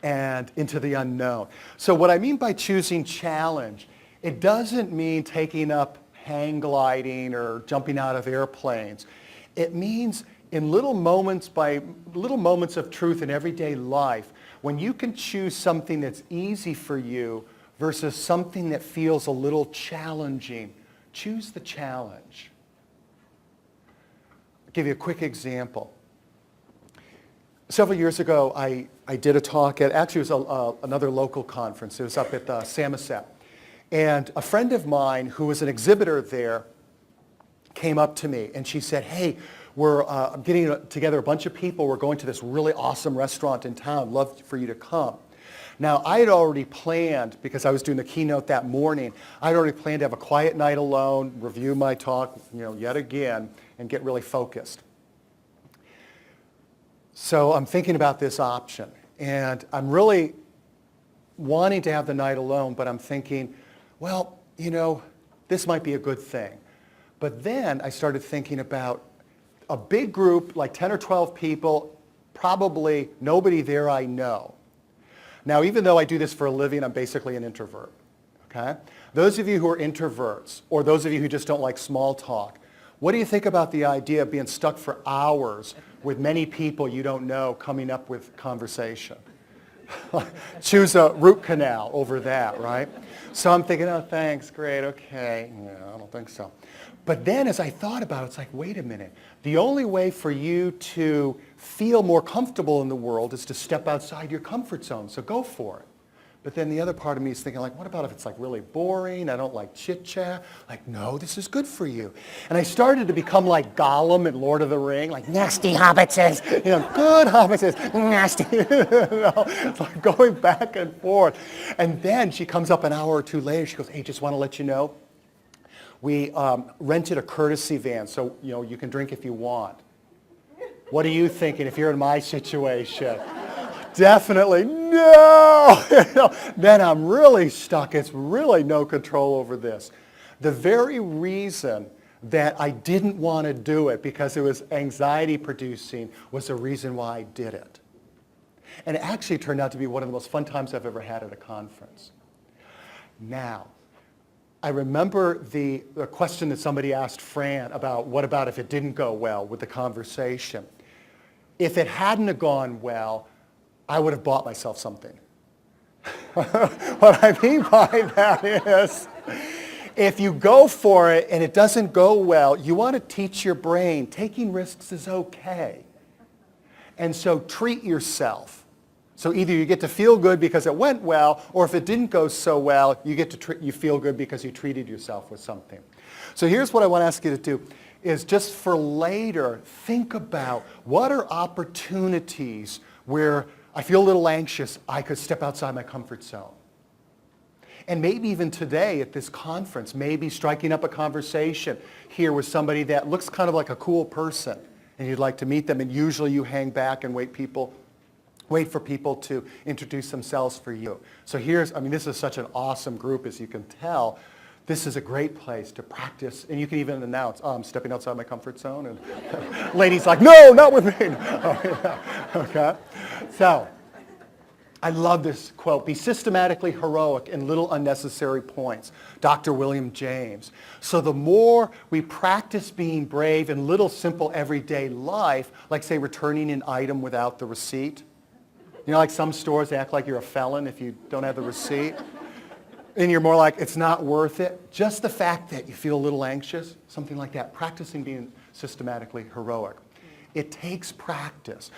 and into the unknown. So what I mean by choosing challenge, it doesn't mean taking up hang gliding or jumping out of airplanes. It means in little moments of truth in everyday life, when you can choose something that's easy for you versus something that feels a little challenging, choose the challenge. I'll give you a quick example. Several years ago, I did a talk at, actually it was another local conference. It was up at Samoset. And a friend of mine who was an exhibitor there came up to me and she said, hey, we're getting together a bunch of people. We're going to this really awesome restaurant in town. Love for you to come. Now, I had already planned, because I was doing the keynote that morning, I had already planned to have a quiet night alone, review my talk, yet again, and get really focused. So I'm thinking about this option, and I'm really wanting to have the night alone, but I'm thinking, well, this might be a good thing. But then I started thinking about a big group, like 10 or 12 people, probably nobody there I know. Now, even though I do this for a living, I'm basically an introvert, okay? Those of you who are introverts, or those of you who just don't like small talk, what do you think about the idea of being stuck for hours with many people you don't know coming up with conversation? Choose a root canal over that, right? So I'm thinking, oh, thanks, great, okay. No, I don't think so. But then as I thought about it, it's like, wait a minute. The only way for you to feel more comfortable in the world is to step outside your comfort zone, so go for it. But then the other part of me is thinking, like, what about if it's like really boring? I don't like chit-chat. Like, no, this is good for you. And I started to become like Gollum in Lord of the Ring, like, nasty hobbitses, good hobbitses, nasty. It's like going back and forth. And then she comes up an hour or two later. She goes, hey, just want to let you know, we rented a courtesy van, so you can drink if you want. What are you thinking if you're in my situation? Definitely no. Then I'm really stuck. It's really no control over this. The very reason that I didn't want to do it, because it was anxiety producing, was the reason why I did it. And it actually turned out to be one of the most fun times I've ever had at a conference. Now, I remember the question that somebody asked Fran about what about if it didn't go well with the conversation. If it hadn't have gone well, I would have bought myself something. What I mean by that is, if you go for it and it doesn't go well, you want to teach your brain taking risks is okay. And so treat yourself. So either you get to feel good because it went well, or if it didn't go so well, you get to you feel good because you treated yourself with something. So here's what I want to ask you to do, is just for later, think about what are opportunities where I feel a little anxious, I could step outside my comfort zone. And maybe even today at this conference, maybe striking up a conversation here with somebody that looks kind of like a cool person, and you'd like to meet them, and usually you hang back and wait for people to introduce themselves for you. So this is such an awesome group, as you can tell. This is a great place to practice, and you can even announce, oh, I'm stepping outside my comfort zone, and ladies like, no, not with me. Oh, yeah. Okay? So, I love this quote, be systematically heroic in little unnecessary points. Dr. William James. So the more we practice being brave in little simple everyday life, like say returning an item without the receipt. Like some stores, they act like you're a felon if you don't have the receipt. And you're more like, it's not worth it. Just the fact that you feel a little anxious, something like that. Practicing being systematically heroic. It takes practice.